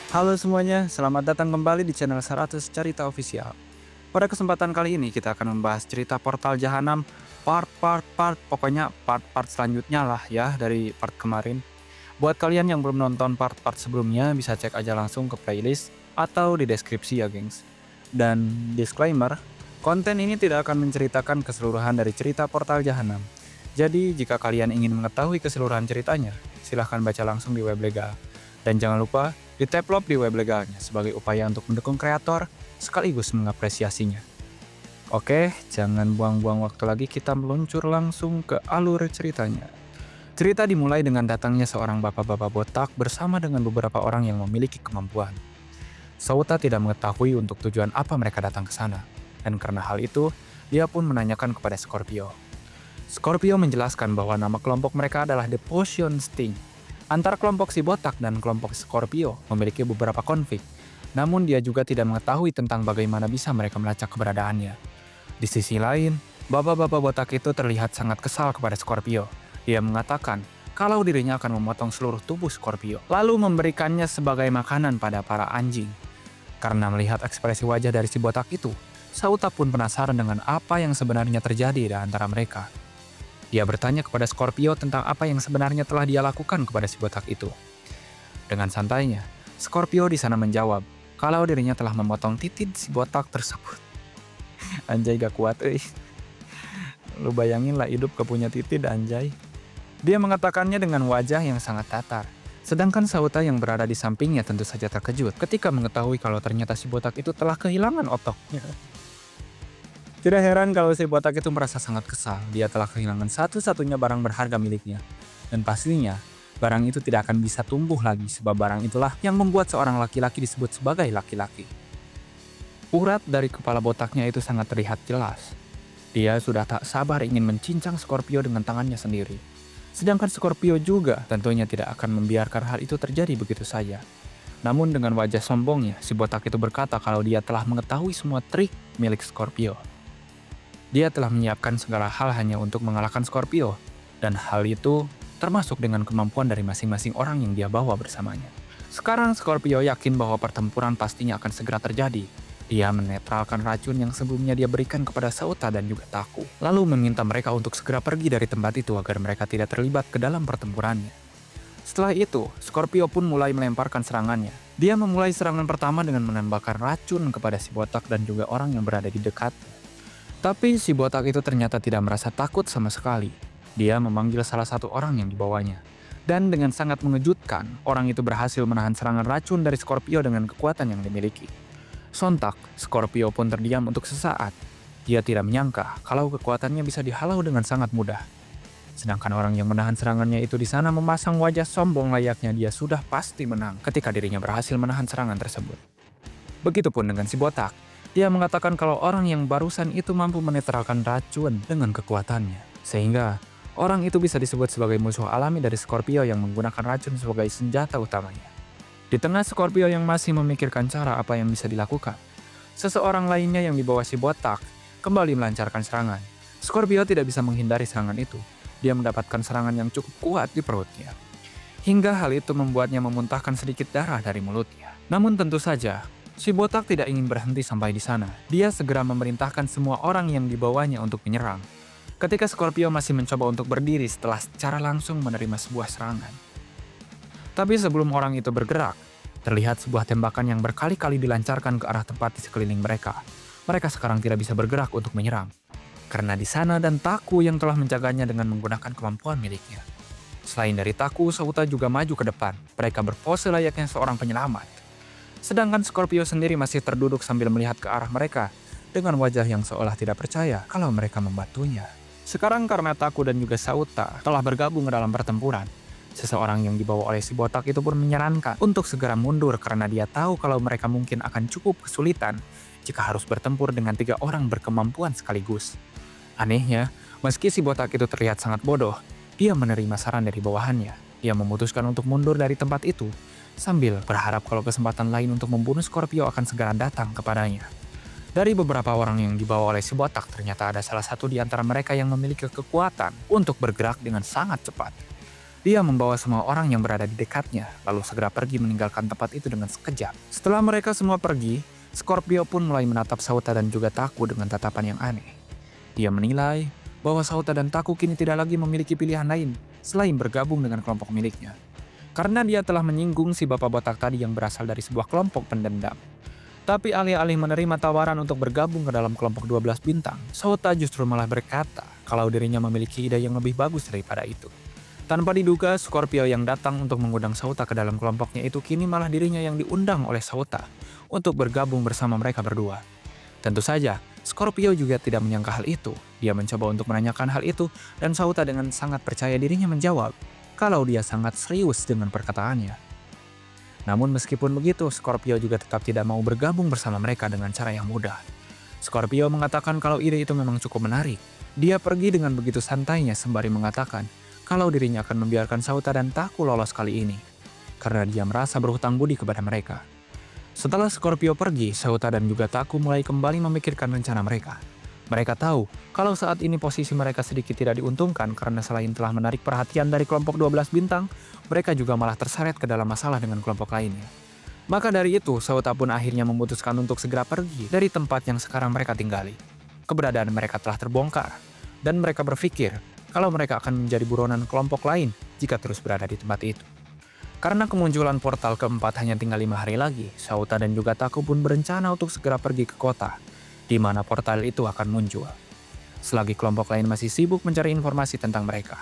Halo semuanya, selamat datang kembali di channel 100 Cerita Official. Pada kesempatan kali ini kita akan membahas cerita Portal Jahanam part, pokoknya part selanjutnya lah ya dari part kemarin. Buat kalian yang belum nonton part-part sebelumnya bisa cek aja langsung ke playlist atau di deskripsi ya gengs. Dan disclaimer, konten ini tidak akan menceritakan keseluruhan dari cerita Portal Jahanam. Jadi jika kalian ingin mengetahui keseluruhan ceritanya, silahkan baca langsung di web legal. Dan jangan lupa di-develop di web legalnya sebagai upaya untuk mendukung kreator sekaligus mengapresiasinya. Oke, jangan buang-buang waktu lagi, kita meluncur langsung ke alur ceritanya. Cerita dimulai dengan datangnya seorang bapak-bapak botak bersama dengan beberapa orang yang memiliki kemampuan. Sauta tidak mengetahui untuk tujuan apa mereka datang ke sana, dan karena hal itu, dia pun menanyakan kepada Scorpio. Scorpio menjelaskan bahwa nama kelompok mereka adalah The Potion Sting. Antara kelompok si botak dan kelompok Scorpio memiliki beberapa konflik, namun dia juga tidak mengetahui tentang bagaimana bisa mereka melacak keberadaannya. Di sisi lain, bapak-bapak botak itu terlihat sangat kesal kepada Scorpio. Dia mengatakan kalau dirinya akan memotong seluruh tubuh Scorpio, lalu memberikannya sebagai makanan pada para anjing. Karena melihat ekspresi wajah dari si botak itu, Sauta pun penasaran dengan apa yang sebenarnya terjadi di antara mereka. Dia bertanya kepada Scorpio tentang apa yang sebenarnya telah dia lakukan kepada si botak itu. Dengan santainya, Scorpio di sana menjawab kalau dirinya telah memotong titik si botak tersebut. Anjay gak kuat Lu bayangin lah hidup gak punya titik anjay. Dia mengatakannya dengan wajah yang sangat datar. Sedangkan Sauta yang berada di sampingnya tentu saja terkejut ketika mengetahui kalau ternyata si botak itu telah kehilangan otoknya. Tidak heran kalau si botak itu merasa sangat kesal. Dia telah kehilangan satu-satunya barang berharga miliknya. Dan pastinya, barang itu tidak akan bisa tumbuh lagi sebab barang itulah yang membuat seorang laki-laki disebut sebagai laki-laki. Urat dari kepala botaknya itu sangat terlihat jelas. Dia sudah tak sabar ingin mencincang Scorpio dengan tangannya sendiri. Sedangkan Scorpio juga tentunya tidak akan membiarkan hal itu terjadi begitu saja. Namun dengan wajah sombongnya, si botak itu berkata kalau dia telah mengetahui semua trik milik Scorpio. Dia telah menyiapkan segala hal hanya untuk mengalahkan Scorpio, dan hal itu termasuk dengan kemampuan dari masing-masing orang yang dia bawa bersamanya. Sekarang Scorpio yakin bahwa pertempuran pastinya akan segera terjadi. Dia menetralkan racun yang sebelumnya dia berikan kepada Sauta dan juga Taku, lalu meminta mereka untuk segera pergi dari tempat itu agar mereka tidak terlibat ke dalam pertempurannya. Setelah itu, Scorpio pun mulai melemparkan serangannya. Dia memulai serangan pertama dengan menembakkan racun kepada si botak dan juga orang yang berada di dekat. Tapi si botak itu ternyata tidak merasa takut sama sekali. Dia memanggil salah satu orang yang dibawanya. Dan dengan sangat mengejutkan, orang itu berhasil menahan serangan racun dari Scorpio dengan kekuatan yang dimiliki. Sontak, Scorpio pun terdiam untuk sesaat. Dia tidak menyangka kalau kekuatannya bisa dihalau dengan sangat mudah. Sedangkan orang yang menahan serangannya itu di sana memasang wajah sombong layaknya dia sudah pasti menang ketika dirinya berhasil menahan serangan tersebut. Begitupun dengan si botak. Dia mengatakan kalau orang yang barusan itu mampu menetralkan racun dengan kekuatannya. Sehingga orang itu bisa disebut sebagai musuh alami dari Scorpio yang menggunakan racun sebagai senjata utamanya. Di tengah Scorpio yang masih memikirkan cara apa yang bisa dilakukan, seseorang lainnya yang dibawa si botak kembali melancarkan serangan. Scorpio tidak bisa menghindari serangan itu. Dia mendapatkan serangan yang cukup kuat di perutnya. Hingga hal itu membuatnya memuntahkan sedikit darah dari mulutnya. Namun tentu saja, si botak tidak ingin berhenti sampai di sana. Dia segera memerintahkan semua orang yang dibawanya untuk menyerang. Ketika Scorpio masih mencoba untuk berdiri setelah secara langsung menerima sebuah serangan. Tapi sebelum orang itu bergerak, terlihat sebuah tembakan yang berkali-kali dilancarkan ke arah tempat di sekeliling mereka. Mereka sekarang tidak bisa bergerak untuk menyerang. Karena di sana dan Taku yang telah menjaganya dengan menggunakan kemampuan miliknya. Selain dari Taku, Sauta juga maju ke depan. Mereka berpose layaknya seorang penyelamat. Sedangkan Scorpio sendiri masih terduduk sambil melihat ke arah mereka dengan wajah yang seolah tidak percaya kalau mereka membantunya. Sekarang karena Taku dan juga Sauta telah bergabung ke dalam pertempuran, seseorang yang dibawa oleh si botak itu pun menyarankan untuk segera mundur karena dia tahu kalau mereka mungkin akan cukup kesulitan jika harus bertempur dengan 3 orang berkemampuan sekaligus. Anehnya, meski si botak itu terlihat sangat bodoh, dia menerima saran dari bawahannya. Dia memutuskan untuk mundur dari tempat itu sambil berharap kalau kesempatan lain untuk membunuh Scorpio akan segera datang kepadanya. Dari beberapa orang yang dibawa oleh si botak, ternyata ada salah satu di antara mereka yang memiliki kekuatan untuk bergerak dengan sangat cepat. Dia membawa semua orang yang berada di dekatnya, lalu segera pergi meninggalkan tempat itu dengan sekejap. Setelah mereka semua pergi, Scorpio pun mulai menatap Sauta dan juga Taku dengan tatapan yang aneh. Dia menilai bahwa Sauta dan Taku kini tidak lagi memiliki pilihan lain selain bergabung dengan kelompok miliknya. Karena dia telah menyinggung si bapak botak tadi yang berasal dari sebuah kelompok pendendam. Tapi alih-alih menerima tawaran untuk bergabung ke dalam kelompok 12 bintang, Sauta justru malah berkata kalau dirinya memiliki ide yang lebih bagus daripada itu. Tanpa diduga, Scorpio yang datang untuk mengundang Sauta ke dalam kelompoknya itu kini malah dirinya yang diundang oleh Sauta untuk bergabung bersama mereka berdua. Tentu saja, Scorpio juga tidak menyangka hal itu. Dia mencoba untuk menanyakan hal itu dan Sauta dengan sangat percaya dirinya menjawab kalau dia sangat serius dengan perkataannya. Namun meskipun begitu, Scorpio juga tetap tidak mau bergabung bersama mereka dengan cara yang mudah. Scorpio mengatakan kalau ide itu memang cukup menarik. Dia pergi dengan begitu santainya sembari mengatakan kalau dirinya akan membiarkan Sauta dan Taku lolos kali ini, karena dia merasa berhutang budi kepada mereka. Setelah Scorpio pergi, Sauta dan juga Taku mulai kembali memikirkan rencana mereka. Mereka tahu kalau saat ini posisi mereka sedikit tidak diuntungkan karena selain telah menarik perhatian dari kelompok 12 bintang, mereka juga malah terseret ke dalam masalah dengan kelompok lainnya. Maka dari itu, Sauta pun akhirnya memutuskan untuk segera pergi dari tempat yang sekarang mereka tinggali. Keberadaan mereka telah terbongkar, dan mereka berpikir kalau mereka akan menjadi buronan kelompok lain jika terus berada di tempat itu. Karena kemunculan portal keempat hanya tinggal 5 hari lagi, Sauta dan juga Taku pun berencana untuk segera pergi ke kota, di mana portal itu akan muncul. Selagi kelompok lain masih sibuk mencari informasi tentang mereka.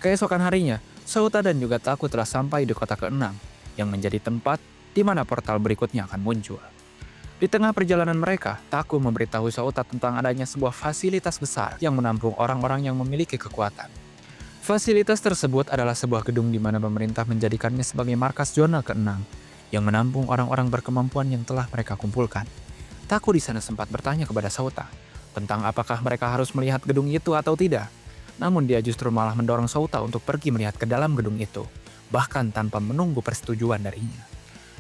Keesokan harinya, Sauta dan juga Taku telah sampai di kota ke-6, yang menjadi tempat di mana portal berikutnya akan muncul. Di tengah perjalanan mereka, Taku memberitahu Sauta tentang adanya sebuah fasilitas besar yang menampung orang-orang yang memiliki kekuatan. Fasilitas tersebut adalah sebuah gedung di mana pemerintah menjadikannya sebagai markas zona ke-6, yang menampung orang-orang berkemampuan yang telah mereka kumpulkan. Taku di sana sempat bertanya kepada Sauta tentang apakah mereka harus melihat gedung itu atau tidak. Namun dia justru malah mendorong Sauta untuk pergi melihat ke dalam gedung itu, bahkan tanpa menunggu persetujuan darinya.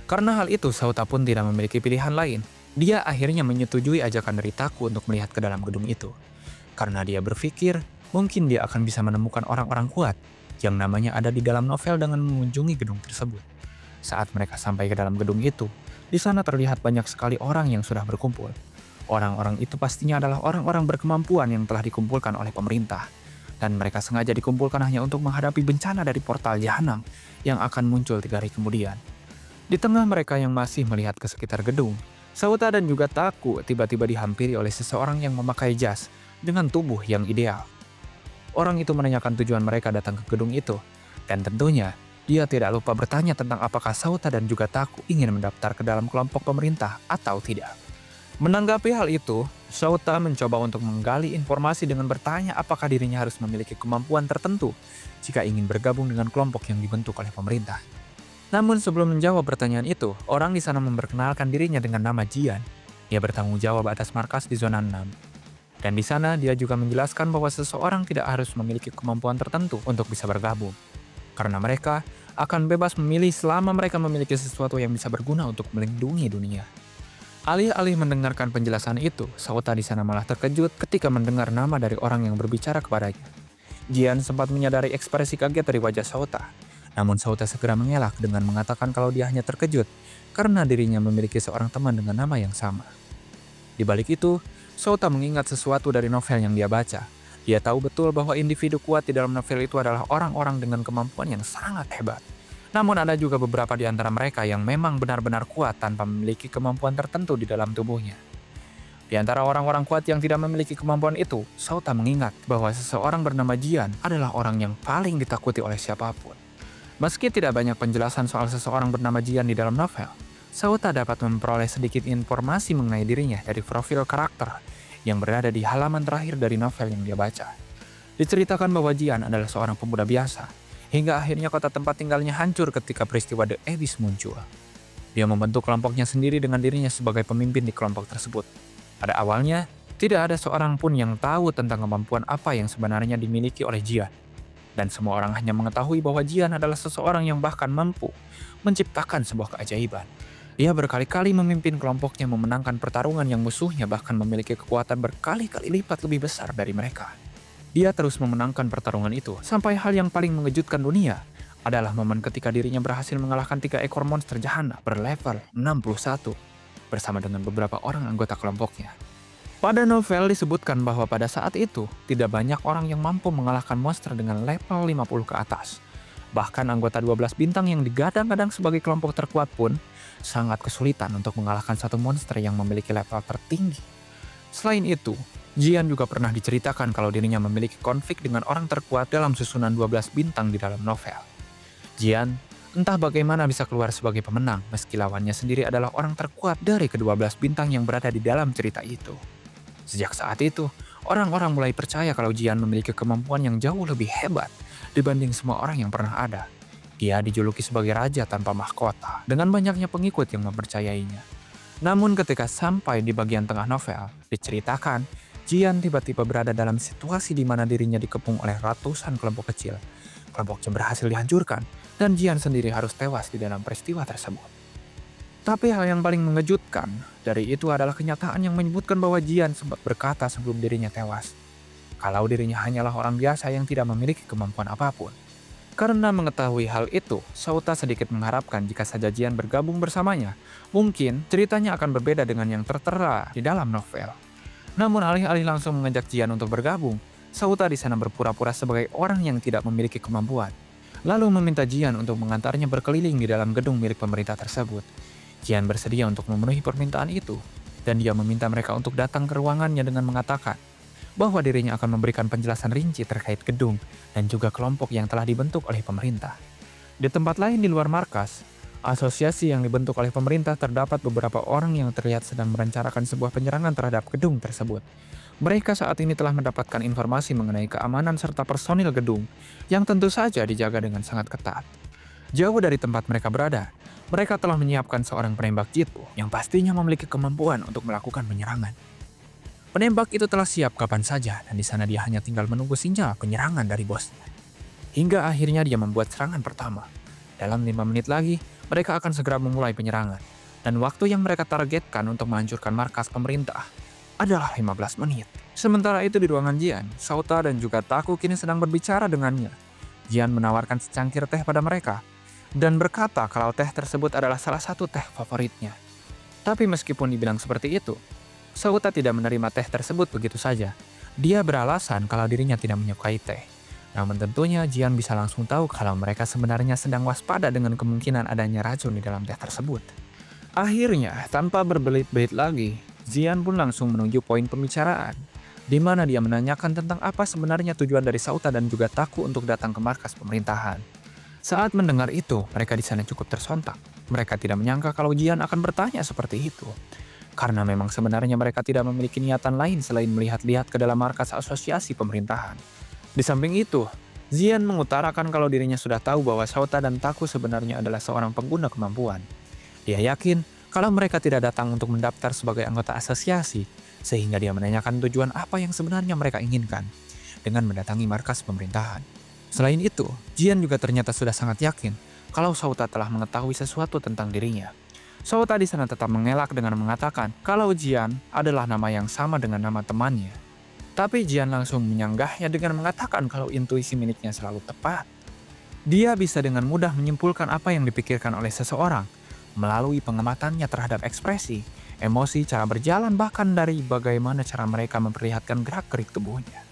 Karena hal itu, Sauta pun tidak memiliki pilihan lain. Dia akhirnya menyetujui ajakan dari Taku untuk melihat ke dalam gedung itu. Karena dia berpikir mungkin dia akan bisa menemukan orang-orang kuat yang namanya ada di dalam novel dengan mengunjungi gedung tersebut. Saat mereka sampai ke dalam gedung itu, di sana terlihat banyak sekali orang yang sudah berkumpul. Orang-orang itu pastinya adalah orang-orang berkemampuan yang telah dikumpulkan oleh pemerintah. Dan mereka sengaja dikumpulkan hanya untuk menghadapi bencana dari portal Jahanam yang akan muncul 3 hari kemudian. Di tengah mereka yang masih melihat ke sekitar gedung, Sauta dan juga Taku tiba-tiba dihampiri oleh seseorang yang memakai jas dengan tubuh yang ideal. Orang itu menanyakan tujuan mereka datang ke gedung itu, dan tentunya dia tidak lupa bertanya tentang apakah Sauta dan juga Taku ingin mendaftar ke dalam kelompok pemerintah atau tidak. Menanggapi hal itu, Sauta mencoba untuk menggali informasi dengan bertanya apakah dirinya harus memiliki kemampuan tertentu jika ingin bergabung dengan kelompok yang dibentuk oleh pemerintah. Namun sebelum menjawab pertanyaan itu, orang di sana memperkenalkan dirinya dengan nama Jian. Dia bertanggung jawab atas markas di zona 6. Dan di sana dia juga menjelaskan bahwa seseorang tidak harus memiliki kemampuan tertentu untuk bisa bergabung. Karena mereka akan bebas memilih selama mereka memiliki sesuatu yang bisa berguna untuk melindungi dunia. Alih-alih mendengarkan penjelasan itu, Sauta di sana malah terkejut ketika mendengar nama dari orang yang berbicara kepadanya. Jian sempat menyadari ekspresi kaget dari wajah Sauta. Namun Sauta segera mengelak dengan mengatakan kalau dia hanya terkejut karena dirinya memiliki seorang teman dengan nama yang sama. Di balik itu, Sauta mengingat sesuatu dari novel yang dia baca. Dia tahu betul bahwa individu kuat di dalam novel itu adalah orang-orang dengan kemampuan yang sangat hebat. Namun ada juga beberapa di antara mereka yang memang benar-benar kuat tanpa memiliki kemampuan tertentu di dalam tubuhnya. Di antara orang-orang kuat yang tidak memiliki kemampuan itu, Sauta mengingat bahwa seseorang bernama Jian adalah orang yang paling ditakuti oleh siapapun. Meski tidak banyak penjelasan soal seseorang bernama Jian di dalam novel, Sauta dapat memperoleh sedikit informasi mengenai dirinya dari profil karakter yang berada di halaman terakhir dari novel yang dia baca. Diceritakan bahwa Jian adalah seorang pemuda biasa, hingga akhirnya kota tempat tinggalnya hancur ketika peristiwa The Abyss muncul. Dia membentuk kelompoknya sendiri dengan dirinya sebagai pemimpin di kelompok tersebut. Pada awalnya, tidak ada seorang pun yang tahu tentang kemampuan apa yang sebenarnya dimiliki oleh Jian. Dan semua orang hanya mengetahui bahwa Jian adalah seseorang yang bahkan mampu menciptakan sebuah keajaiban. Dia berkali-kali memimpin kelompoknya memenangkan pertarungan yang musuhnya bahkan memiliki kekuatan berkali-kali lipat lebih besar dari mereka. Dia terus memenangkan pertarungan itu, sampai hal yang paling mengejutkan dunia adalah momen ketika dirinya berhasil mengalahkan 3 ekor monster jahanam berlevel 61 bersama dengan beberapa orang anggota kelompoknya. Pada novel disebutkan bahwa pada saat itu, tidak banyak orang yang mampu mengalahkan monster dengan level 50 ke atas. Bahkan anggota 12 bintang yang digadang-gadang sebagai kelompok terkuat pun sangat kesulitan untuk mengalahkan satu monster yang memiliki level tertinggi. Selain itu, Jian juga pernah diceritakan kalau dirinya memiliki konflik dengan orang terkuat dalam susunan 12 bintang di dalam novel. Jian entah bagaimana bisa keluar sebagai pemenang meski lawannya sendiri adalah orang terkuat dari ke-12 bintang yang berada di dalam cerita itu. Sejak saat itu, orang-orang mulai percaya kalau Jian memiliki kemampuan yang jauh lebih hebat dibanding semua orang yang pernah ada. Dia dijuluki sebagai raja tanpa mahkota dengan banyaknya pengikut yang mempercayainya. Namun ketika sampai di bagian tengah novel, diceritakan Jian tiba-tiba berada dalam situasi di mana dirinya dikepung oleh ratusan kelompok kecil. Kelompoknya berhasil dihancurkan dan Jian sendiri harus tewas di dalam peristiwa tersebut. Tapi hal yang paling mengejutkan dari itu adalah kenyataan yang menyebutkan bahwa Jian sempat berkata sebelum dirinya tewas, kalau dirinya hanyalah orang biasa yang tidak memiliki kemampuan apapun. Karena mengetahui hal itu, Sauta sedikit mengharapkan jika saja Jian bergabung bersamanya, mungkin ceritanya akan berbeda dengan yang tertera di dalam novel. Namun alih-alih langsung mengajak Jian untuk bergabung, Sauta di sana berpura-pura sebagai orang yang tidak memiliki kemampuan, lalu meminta Jian untuk mengantarnya berkeliling di dalam gedung milik pemerintah tersebut. Jian bersedia untuk memenuhi permintaan itu, dan dia meminta mereka untuk datang ke ruangannya dengan mengatakan bahwa dirinya akan memberikan penjelasan rinci terkait gedung dan juga kelompok yang telah dibentuk oleh pemerintah. Di tempat lain di luar markas, asosiasi yang dibentuk oleh pemerintah terdapat beberapa orang yang terlihat sedang merencanakan sebuah penyerangan terhadap gedung tersebut. Mereka saat ini telah mendapatkan informasi mengenai keamanan serta personil gedung yang tentu saja dijaga dengan sangat ketat. Jauh dari tempat mereka berada, mereka telah menyiapkan seorang penembak jitu yang pastinya memiliki kemampuan untuk melakukan penyerangan. Penembak itu telah siap kapan saja dan di sana dia hanya tinggal menunggu sinyal penyerangan dari bosnya. Hingga akhirnya dia membuat serangan pertama. Dalam 5 menit lagi, mereka akan segera memulai penyerangan. Dan waktu yang mereka targetkan untuk menghancurkan markas pemerintah adalah 15 menit. Sementara itu di ruangan Jian, Sauta dan juga Taku kini sedang berbicara dengannya. Jian menawarkan secangkir teh pada mereka dan berkata kalau teh tersebut adalah salah satu teh favoritnya. Tapi meskipun dibilang seperti itu, Sauta tidak menerima teh tersebut begitu saja. Dia beralasan kalau dirinya tidak menyukai teh. Namun tentunya Jian bisa langsung tahu kalau mereka sebenarnya sedang waspada dengan kemungkinan adanya racun di dalam teh tersebut. Akhirnya, tanpa berbelit-belit lagi, Jian pun langsung menuju poin pembicaraan, di mana dia menanyakan tentang apa sebenarnya tujuan dari Sauta dan juga Taku untuk datang ke markas pemerintahan. Saat mendengar itu, mereka di sana cukup tersontak. Mereka tidak menyangka kalau Jian akan bertanya seperti itu. Karena memang sebenarnya mereka tidak memiliki niatan lain selain melihat-lihat ke dalam markas asosiasi pemerintahan. Di samping itu, Jian mengutarakan kalau dirinya sudah tahu bahwa Sauta dan Taku sebenarnya adalah seorang pengguna kemampuan. Dia yakin kalau mereka tidak datang untuk mendaftar sebagai anggota asosiasi, sehingga dia menanyakan tujuan apa yang sebenarnya mereka inginkan dengan mendatangi markas pemerintahan. Selain itu, Jian juga ternyata sudah sangat yakin kalau Sauta telah mengetahui sesuatu tentang dirinya. Sauta di sana tetap mengelak dengan mengatakan kalau Jian adalah nama yang sama dengan nama temannya. Tapi Jian langsung menyanggahnya dengan mengatakan kalau intuisi miliknya selalu tepat. Dia bisa dengan mudah menyimpulkan apa yang dipikirkan oleh seseorang melalui pengamatannya terhadap ekspresi, emosi, cara berjalan, bahkan dari bagaimana cara mereka memperlihatkan gerak-gerik tubuhnya.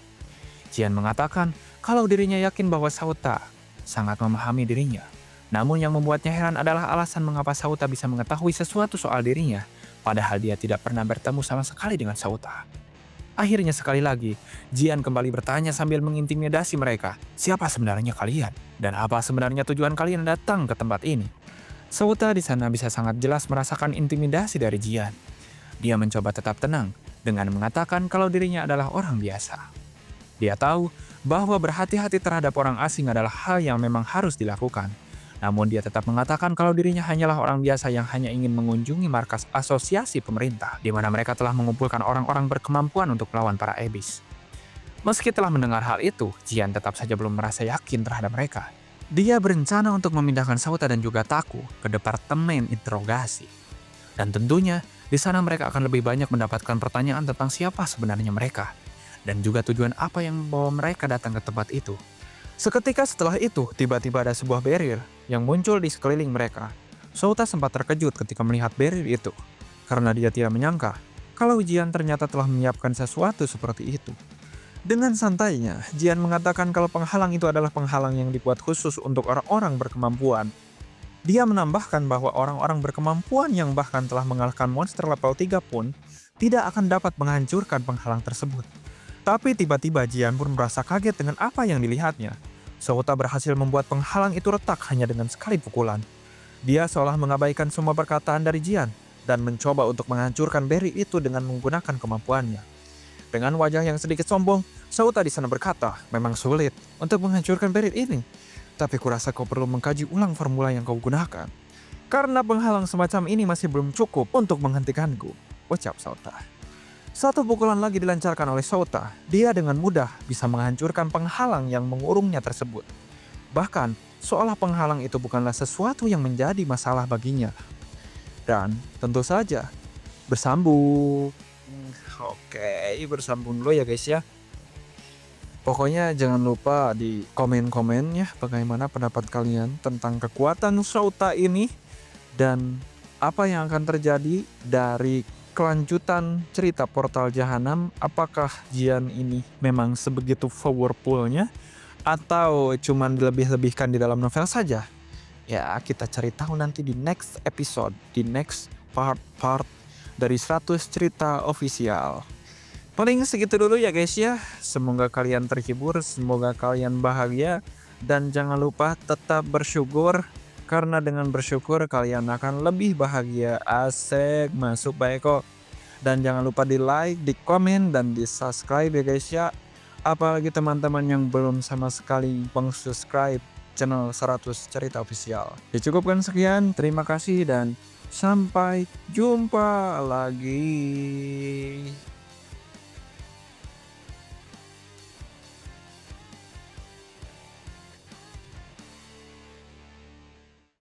Jian mengatakan kalau dirinya yakin bahwa Sauta sangat memahami dirinya. Namun yang membuatnya heran adalah alasan mengapa Sauta bisa mengetahui sesuatu soal dirinya, padahal dia tidak pernah bertemu sama sekali dengan Sauta. Akhirnya sekali lagi, Jian kembali bertanya sambil mengintimidasi mereka, siapa sebenarnya kalian? Dan apa sebenarnya tujuan kalian datang ke tempat ini? Sauta di sana bisa sangat jelas merasakan intimidasi dari Jian. Dia mencoba tetap tenang dengan mengatakan kalau dirinya adalah orang biasa. Dia tahu bahwa berhati-hati terhadap orang asing adalah hal yang memang harus dilakukan. Namun dia tetap mengatakan kalau dirinya hanyalah orang biasa yang hanya ingin mengunjungi markas asosiasi pemerintah, di mana mereka telah mengumpulkan orang-orang berkemampuan untuk melawan para Abyss. Meski telah mendengar hal itu, Jian tetap saja belum merasa yakin terhadap mereka. Dia berencana untuk memindahkan Sauta dan juga Taku ke departemen interogasi. Dan tentunya, di sana mereka akan lebih banyak mendapatkan pertanyaan tentang siapa sebenarnya mereka. dan juga tujuan apa yang membawa mereka datang ke tempat itu. Seketika setelah itu, tiba-tiba ada sebuah barrier yang muncul di sekeliling mereka. Souta sempat terkejut ketika melihat barrier itu, karena dia tidak menyangka kalau Jian ternyata telah menyiapkan sesuatu seperti itu. Dengan santainya, Jian mengatakan kalau penghalang itu adalah penghalang yang dibuat khusus untuk orang-orang berkemampuan. Dia menambahkan bahwa orang-orang berkemampuan yang bahkan telah mengalahkan monster level 3 pun tidak akan dapat menghancurkan penghalang tersebut. Tapi tiba-tiba Jian pun merasa kaget dengan apa yang dilihatnya. Souta berhasil membuat penghalang itu retak hanya dengan sekali pukulan. Dia seolah mengabaikan semua perkataan dari Jian dan mencoba untuk menghancurkan barrier itu dengan menggunakan kemampuannya. Dengan wajah yang sedikit sombong, Souta di sana berkata, memang sulit untuk menghancurkan barrier ini. Tapi kurasa kau perlu mengkaji ulang formula yang kau gunakan. Karena penghalang semacam ini masih belum cukup untuk menghentikanku, ucap Souta. Satu pukulan lagi dilancarkan oleh Souta. Dia dengan mudah bisa menghancurkan penghalang yang mengurungnya tersebut. Bahkan, seolah penghalang itu bukanlah sesuatu yang menjadi masalah baginya. Dan tentu saja, bersambung. Oke, bersambung dulu ya guys ya. Pokoknya jangan lupa di komen-komen ya bagaimana pendapat kalian tentang kekuatan Souta ini dan apa yang akan terjadi dari kelanjutan cerita Portal Jahanam. Apakah Jian ini memang sebegitu powerfulnya atau cuman dilebih-lebihkan di dalam novel saja? Ya, kita cari tahu nanti di next episode, di next part dari 100 cerita official. Paling segitu dulu ya guys ya. Semoga kalian terhibur, semoga kalian bahagia, dan jangan lupa tetap bersyukur karena dengan bersyukur kalian akan lebih bahagia. Asik, masuk baik kok. Dan jangan lupa di like, di komen, dan di subscribe ya guys ya. Apalagi teman-teman yang belum sama sekali subscribe channel 100 Cerita Official. Dicukupkan sekian, terima kasih dan sampai jumpa lagi.